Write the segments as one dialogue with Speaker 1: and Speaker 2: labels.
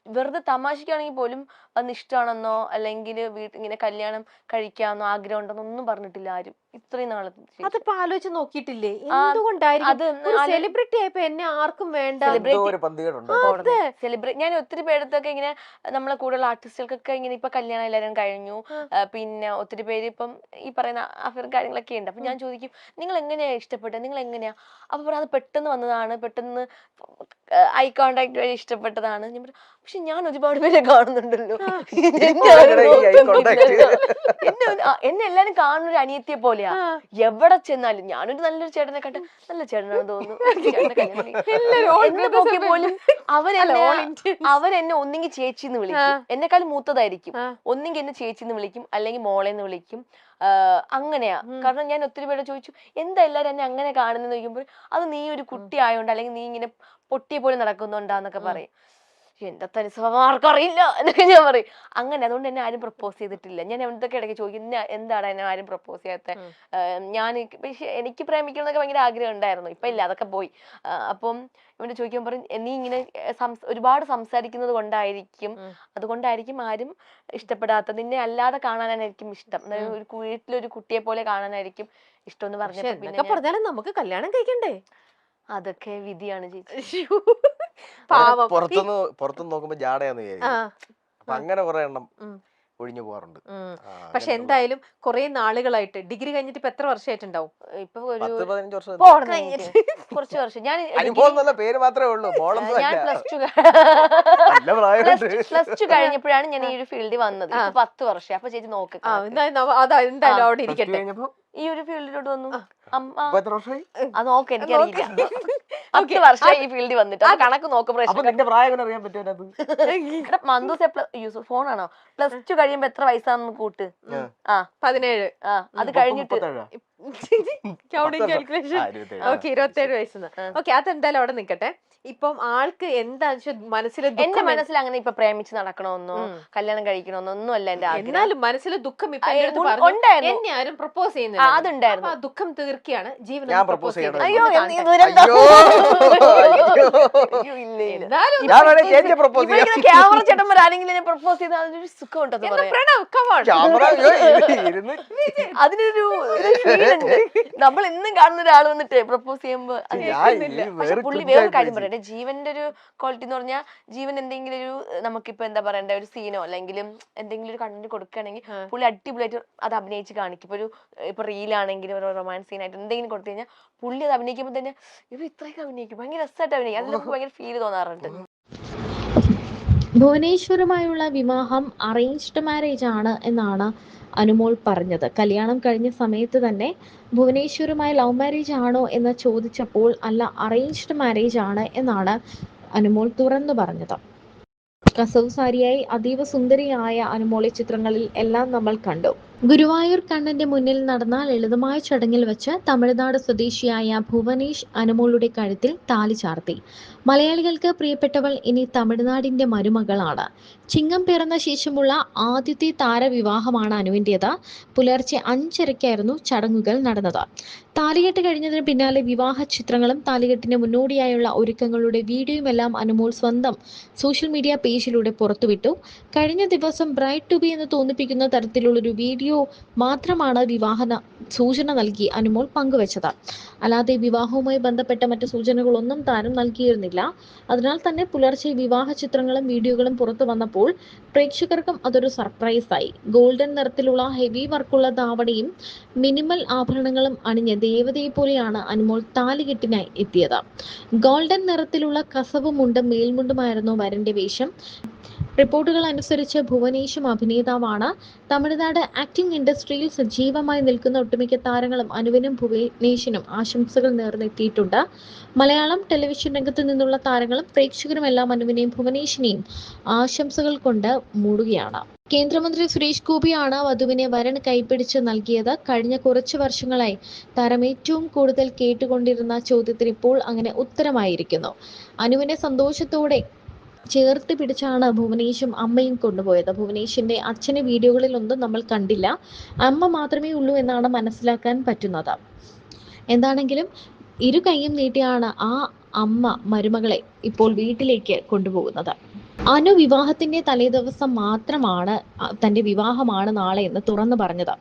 Speaker 1: വെറുതെ തമാശക്കാണെങ്കിൽ പോലും അന്ന് ഇഷ്ടമാണെന്നോ അല്ലെങ്കിൽ ഇങ്ങനെ കല്യാണം കഴിക്കാമെന്നോ ആഗ്രഹം ഉണ്ടെന്നോ ഒന്നും പറഞ്ഞിട്ടില്ല ആരും ഇത്രയും നാളത്തെ ശേഷം.
Speaker 2: അതിപ്പോ ആലോചിച്ച് നോക്കിയിട്ടില്ലേ
Speaker 1: ആ,
Speaker 2: എന്തുകൊണ്ടായിരിക്കും?
Speaker 1: അത്
Speaker 2: ഒരു സെലിബ്രിറ്റി ആയപ്പോ എന്നെ ആർക്കും വേണ്ട.
Speaker 1: സെലിബ്രേറ്റ് ഞാൻ ഒത്തിരി പേരത്തൊക്കെ ഇങ്ങനെ നമ്മളെ കൂടുതൽ ആർട്ടിസ്റ്റുകൾക്കൊക്കെ ഇങ്ങനെ ഇപ്പൊ കല്യാണം എല്ലാവരും കഴിഞ്ഞു. പിന്നെ ഒത്തിരി പേര് ഇപ്പം ഈ പറയുന്ന അഫയർ കാര്യങ്ങളൊക്കെ ഉണ്ട്. അപ്പൊ ഞാൻ ചോദിക്കും നിങ്ങൾ എങ്ങനെയാ ഇഷ്ടപ്പെട്ടത്, നിങ്ങൾ എങ്ങനെയാ? അപ്പൊ പറയാം അത് പെട്ടെന്ന് വന്നതാണ്, പെട്ടെന്ന് ഐ കോണ്ടാക്ട് വഴി ഇഷ്ടപ്പെട്ടതാണ്. ഞാൻ പറഞ്ഞു പക്ഷെ ഞാൻ ഒരുപാട് പേരെ കാണുന്നുണ്ടല്ലോ, എന്നെ എല്ലാരും കാണുന്ന ഒരു അനിയത്തിയെ പോലെയാ. എവിടെ ചെന്നാലും ഞാനൊരു നല്ലൊരു ചേട്ടനെ കണ്ട നല്ല ചേട്ടനാണെന്ന് തോന്നുന്നു. പോലും അവരെന്നെ ഒന്നെങ്കിൽ ചേച്ചിന്ന് വിളിക്കും, എന്നെക്കാളും മൂത്തതായിരിക്കും, ഒന്നെങ്കിൽ എന്നെ ചേച്ചിന്ന് വിളിക്കും അല്ലെങ്കിൽ മോളെന്ന് വിളിക്കും. അങ്ങനെയാ. കാരണം ഞാൻ ഒത്തിരി പേരെ ചോദിച്ചു എന്താ എല്ലാരും എന്നെ അങ്ങനെ കാണുന്നെന്ന് ചോദിക്കുമ്പോൾ അത് നീ ഒരു കുട്ടി ആയോണ്ട് അല്ലെങ്കിൽ നീ ഇങ്ങനെ പൊട്ടിയെ പോലെ നടക്കുന്നുണ്ടാന്നൊക്കെ പറയും. എന്റെ തനി സ്വഭാവം ആർക്കും അറിയില്ല എന്നൊക്കെ ഞാൻ പറയും. അങ്ങനെ അതുകൊണ്ട് എന്നെ ആരും പ്രപ്പോസ് ചെയ്തിട്ടില്ല. ഞാൻ എന്തൊക്കെ ഇടയ്ക്ക് ചോദിക്കും എന്താണ് എന്നെ ആരും പ്രപ്പോസ് ചെയ്യാത്ത? ഞാൻ എനിക്ക് പ്രേമിക്കണം എന്നൊക്കെ ഭയങ്കര ആഗ്രഹം ഉണ്ടായിരുന്നു, ഇപ്പൊ ഇല്ല, അതൊക്കെ പോയി. അപ്പം ഇവന്റെ ചോദിക്കാൻ പറയും നീ ഇങ്ങനെ ഒരുപാട് സംസാരിക്കുന്നത് കൊണ്ടായിരിക്കും, അതുകൊണ്ടായിരിക്കും ആരും ഇഷ്ടപ്പെടാത്ത, നിന്നെ അല്ലാതെ കാണാനായിരിക്കും ഇഷ്ടം, ഒരു വീട്ടിലൊരു കുട്ടിയെ പോലെ കാണാനായിരിക്കും ഇഷ്ടം എന്ന്
Speaker 2: പറഞ്ഞാലും നമുക്ക് കല്യാണം കഴിക്കണ്ടേ?
Speaker 1: അതൊക്കെ വിധിയാണ് ചേച്ചി.
Speaker 3: പുറത്തുനിന്ന് നോക്കുമ്പോ ജാടയാന്ന് വിചാരിക്കും. അപ്പൊ അങ്ങനെ കുറെ എണ്ണം ഒഴിഞ്ഞു പോകാറുണ്ട്.
Speaker 2: പക്ഷെ എന്തായാലും കുറെ നാളുകളായിട്ട് ഡിഗ്രി കഴിഞ്ഞിട്ട് ഇപ്പൊ എത്ര വർഷമായിട്ടുണ്ടാവും?
Speaker 1: ഇപ്പൊ
Speaker 3: 10-15 വർഷം.
Speaker 1: കുറച്ച് വർഷം. ഞാൻ
Speaker 3: പേര് മാത്രമേ ഉള്ളൂ.
Speaker 1: ഞാൻ പ്ലസ് ടു കഴിഞ്ഞപ്പോഴാണ് ഞാൻ ഈ ഒരു ഫീൽഡിൽ വന്നത്. 10 വർഷം. അപ്പൊ ചേച്ചി നോക്ക്,
Speaker 2: എന്തായാലും അവിടെ ഇരിക്കട്ടെ.
Speaker 1: ഈ ഒരു ഫീൽഡിലോട്ട് വന്നു. അത് നോക്ക്, എനിക്കറിയില്ല. 10 വർഷമായി ഈ ഫീൽഡിൽ വന്നിട്ട്. അത് കണക്ക് നോക്കുമ്പോൾ ഫോണാണോ? പ്ലസ് ടു കഴിയുമ്പോ എത്ര വയസ്സാന്ന് കൂട്ട്.
Speaker 2: 17.
Speaker 1: അത് കഴിഞ്ഞിട്ട്
Speaker 2: 27 വയസ്സെന്ന്. ഓക്കെ, അതെന്തായാലും അവിടെ നിക്കട്ടെ. ഇപ്പം ആൾക്ക് എന്താ മനസ്സിൽ,
Speaker 1: എന്റെ മനസ്സിൽ അങ്ങനെ ഇപ്പൊ പ്രേമിച്ച് നടക്കണമെന്നോ കല്യാണം കഴിക്കണമെന്നോ ഒന്നും അല്ല എന്റെ ആഗ്രഹം.
Speaker 2: എന്നാലും മനസ്സിൽ ദുഃഖം എന്നെ ആരും പ്രപ്പോസ് ചെയ്യുന്നില്ല. അതുണ്ടായിരുന്നു. ആ ദുഃഖം തീർക്കുകയാണ് ജീവൻ.
Speaker 1: ക്യാമറ ചേട്ടന്മാർ ആരെങ്കിലും പ്രപ്പോസ് ചെയ്താൽ അതൊരു സുഖം ഉണ്ടെന്ന് അതിനൊരു നമ്മൾ എന്നും കാണുന്ന ഒരാൾ വന്നിട്ട് പ്രപ്പോസ് ചെയ്യുമ്പോ. പക്ഷെ പുള്ളി വേറൊരു കാര്യം പറയട്ടെ, ജീവന്റെ ഒരു ക്വാളിറ്റി എന്ന് പറഞ്ഞാൽ ജീവൻ എന്തെങ്കിലും ഒരു നമുക്കിപ്പോ എന്താ പറയണ്ട ഒരു സീനോ അല്ലെങ്കിലും എന്തെങ്കിലും ഒരു കണ്ടന്റ് കൊടുക്കുകയാണെങ്കിൽ പുള്ളി അടിപൊളിയായിട്ട് അത് അഭിനയിച്ച് കാണിക്കും. ഇപ്പൊ റീലാണെങ്കിലും ഒരു റൊമാൻസ് സീനായിട്ട് എന്തെങ്കിലും കൊടുത്തു കഴിഞ്ഞാൽ പുള്ളി അത് അഭിനയിക്കുമ്പോൾ തന്നെ ഇവ ഇത്രയൊക്കെ അഭിനയിക്കും, ഭയങ്കര രസമായിട്ട് അഭിനയിക്കും. അത് നമുക്ക് ഭയങ്കര ഫീൽ തോന്നാറുണ്ട്.
Speaker 4: ഭുവനേശ്വറുമായുള്ള വിവാഹം അറേഞ്ച്ഡ് മാരേജ് ആണ് എന്നാണ് അനുമോൾ പറഞ്ഞത്. കല്യാണം കഴിഞ്ഞ സമയത്ത് തന്നെ ഭുവനേശ്വറുമായി ലവ് മാരേജ് ആണോ എന്ന് ചോദിച്ചപ്പോൾ അല്ല, അറേഞ്ച്ഡ് മാരേജ് ആണ് എന്നാണ് അനുമോൾ തുറന്നു പറഞ്ഞത്. കസവ് സാരിയായി അതീവ സുന്ദരിയായ അനുമോളെ ചിത്രങ്ങളിൽ എല്ലാം നമ്മൾ കണ്ടു. ഗുരുവായൂർ കണ്ണന്റെ മുന്നിൽ നടന്ന ലളിതമായ ചടങ്ങിൽ വെച്ച് തമിഴ്നാട് സ്വദേശിയായ ഭുവനേഷ് അനുമോളുടെ കഴുത്തിൽ താലി ചാർത്തി. മലയാളികൾക്ക് പ്രിയപ്പെട്ടവൾ ഇനി തമിഴ്നാടിന്റെ മരുമകളാണ്. ചിങ്ങം പിറന്ന ശേഷമുള്ള ആദ്യത്തെ താരവിവാഹമാണ് അനുവിൻ്റേത്. പുലർച്ചെ 5:30-ക്കായിരുന്നു ചടങ്ങുകൾ നടന്നത്. താലികെട്ട് കഴിഞ്ഞതിന് പിന്നാലെ വിവാഹ ചിത്രങ്ങളും താലികെട്ടിന് മുന്നോടിയായുള്ള ഒരുക്കങ്ങളുടെ വീഡിയോയുമെല്ലാം അനുമോൾ സ്വന്തം സോഷ്യൽ മീഡിയ പേജിലൂടെ പുറത്തുവിട്ടു. കഴിഞ്ഞ ദിവസം ബ്രൈഡ് ടു ബി എന്ന് തോന്നിപ്പിക്കുന്ന തരത്തിലുള്ളൊരു വീഡിയോ മാത്രമാണ് വിവാഹ സൂചന നൽകി അനുമോൾ പങ്കുവച്ചത്. അല്ലാതെ വിവാഹവുമായി ബന്ധപ്പെട്ട മറ്റു സൂചനകളൊന്നും താരം നൽകിയിരുന്നില്ല. അതിനാൽ തന്നെ പുലർച്ചെ വിവാഹ ചിത്രങ്ങളും വീഡിയോകളും പുറത്തു വന്നപ്പോൾ പ്രേക്ഷകർക്കും അതൊരു സർപ്രൈസായി. ഗോൾഡൻ നിറത്തിലുള്ള ഹെവി വർക്കുള്ള ധാവണിയും മിനിമൽ ആഭരണങ്ങളും അണിഞ്ഞ് ദേവതയെ പോലെയാണ് അനുമോൾ താലികെട്ടിനായി എത്തിയത്. ഗോൾഡൻ നിറത്തിലുള്ള കസവ് മുണ്ടും മേൽമുണ്ടുമായിരുന്നു വരന്റെ വേഷം. റിപ്പോർട്ടുകൾ അനുസരിച്ച് ഭുവനേഷും അഭിനേതാവാണ്. തമിഴ്നാട് ആക്ടിംഗ് ഇൻഡസ്ട്രിയിൽ സജീവമായി നിൽക്കുന്ന ഒട്ടുമിക്ക താരങ്ങളും അനുവിനും ഭുവനേഷിനും ആശംസകൾ നേർന്നെത്തിയിട്ടുണ്ട്. മലയാളം ടെലിവിഷൻ രംഗത്ത് നിന്നുള്ള താരങ്ങളും പ്രേക്ഷകരുമെല്ലാം അനുവിനെയും ഭുവനേഷിനെയും ആശംസകൾ കൊണ്ട് മൂടുകയാണ്. കേന്ദ്രമന്ത്രി സുരേഷ് ഗോപിയാണ് വധുവിനെ വരൻ കൈപ്പിടിച്ച് നൽകിയത്. കഴിഞ്ഞ കുറച്ചു വർഷങ്ങളായി താരം ഏറ്റവും കൂടുതൽ കേട്ടുകൊണ്ടിരുന്ന ചോദ്യത്തിന് ഇപ്പോൾ അങ്ങനെ ഉത്തരമായിരിക്കുന്നു. അനുവിനെ സന്തോഷത്തോടെ ചേർത്ത് പിടിച്ചാണ് ഭുവനേഷും അമ്മയും കൊണ്ടുപോയത്. ഭുവനേഷിന്റെ അച്ഛനെ വീഡിയോകളിലൊന്നും നമ്മൾ കണ്ടില്ല, അമ്മ മാത്രമേ ഉള്ളൂ എന്നാണ് മനസ്സിലാക്കാൻ പറ്റുന്നത്. എന്താണെങ്കിലും ഇരു കൈയും നീട്ടിയാണ് ആ അമ്മ മരുമകളെ ഇപ്പോൾ വീട്ടിലേക്ക് കൊണ്ടുപോകുന്നത്. അനു വിവാഹത്തിന്റെ തലേദിവസം മാത്രമാണ് തന്റെ വിവാഹമാണ് നാളെ എന്ന് തുറന്നു പറഞ്ഞത്.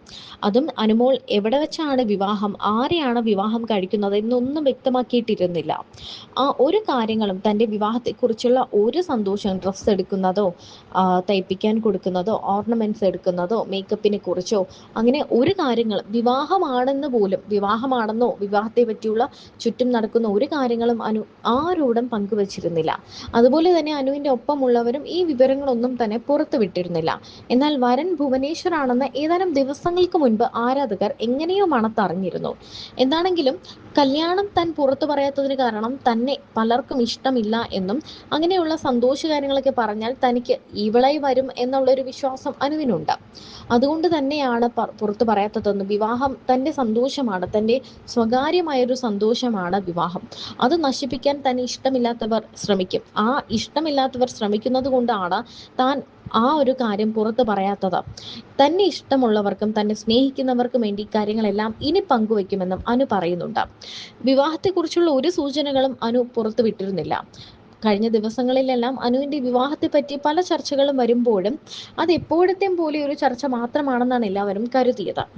Speaker 4: അതും അനുമോൾ എവിടെ വെച്ചാണ് വിവാഹം, ആരെയാണ് വിവാഹം കഴിക്കുന്നത് എന്നൊന്നും വ്യക്തമാക്കിയിട്ടിരുന്നില്ല. ആ ഒരു കാര്യങ്ങളും തന്റെ വിവാഹത്തെക്കുറിച്ചുള്ള ഒരു സന്തോഷം, ഡ്രസ്സ് എടുക്കുന്നതോ തയ്പ്പിക്കാൻ കൊടുക്കുന്നതോ ഓർണമെന്റ്സ് എടുക്കുന്നതോ മേക്കപ്പിനെ കുറിച്ചോ അങ്ങനെ ഒരു കാര്യങ്ങളും, വിവാഹമാണെന്ന് പോലും, വിവാഹമാണെന്നോ വിവാഹത്തെ പറ്റിയുള്ള ചുറ്റും നടക്കുന്ന ഒരു കാര്യങ്ങളും അനു ആരോടും പങ്കുവച്ചിരുന്നില്ല. അതുപോലെ തന്നെ അനുവിന്റെ ഒപ്പമുള്ളവരും ഈ വിവരങ്ങളൊന്നും തന്നെ പുറത്തു വിട്ടിരുന്നില്ല. എന്നാൽ വരൻ ഭുവനേശ്വർ ആണെന്ന് ഏതാനും ദിവസങ്ങൾക്ക് മുൻപ് ആരാധകർ എങ്ങനെയോ മണത്തറിഞ്ഞിരുന്നു. എന്താണെങ്കിലും കല്യാണം താൻ പുറത്തു പറയാത്തതിന് കാരണം തന്നെ പലർക്കും ഇഷ്ടമില്ല എന്നും അങ്ങനെയുള്ള സന്തോഷകാര്യങ്ങളൊക്കെ പറഞ്ഞാൽ തനിക്ക് ഈവളായി വരും എന്നുള്ളൊരു വിശ്വാസം അനുവിനുണ്ട്. അതുകൊണ്ട് തന്നെയാണ് പുറത്തു പറയാത്തതെന്നും, വിവാഹം തന്റെ സന്തോഷമാണ്, തന്റെ സ്വകാര്യമായൊരു സന്തോഷമാണ് വിവാഹം, അത് നശിപ്പിക്കാൻ തന്നെ ഇഷ്ടമില്ലാത്തവർ ശ്രമിക്കും. ആ ഇഷ്ടമില്ലാത്തവർ ശ്രമിക്കുന്നത് കൊണ്ടാണ് താൻ ആ ഒരു കാര്യം പുറത്തു പറയാത്തത്. തന്നെ ഇഷ്ടമുള്ളവർക്കും തന്നെ സ്നേഹിക്കുന്നവർക്കും വേണ്ടി കാര്യങ്ങളെല്ലാം ഇനി പങ്കുവെക്കുമെന്നും അനു പറയുന്നുണ്ട്. വിവാഹത്തെക്കുറിച്ചുള്ള ഒരു സൂചനകളും അനു പുറത്തു വിട്ടിരുന്നില്ല. കഴിഞ്ഞ ദിവസങ്ങളിലെല്ലാം അനുവിന്റെ വിവാഹത്തെ പറ്റി പല ചർച്ചകളും വരുമ്പോഴും അത് എപ്പോഴത്തെയും പോലെ ഒരു ചർച്ച മാത്രമാണെന്നാണ് എല്ലാവരും കരുതിയത്.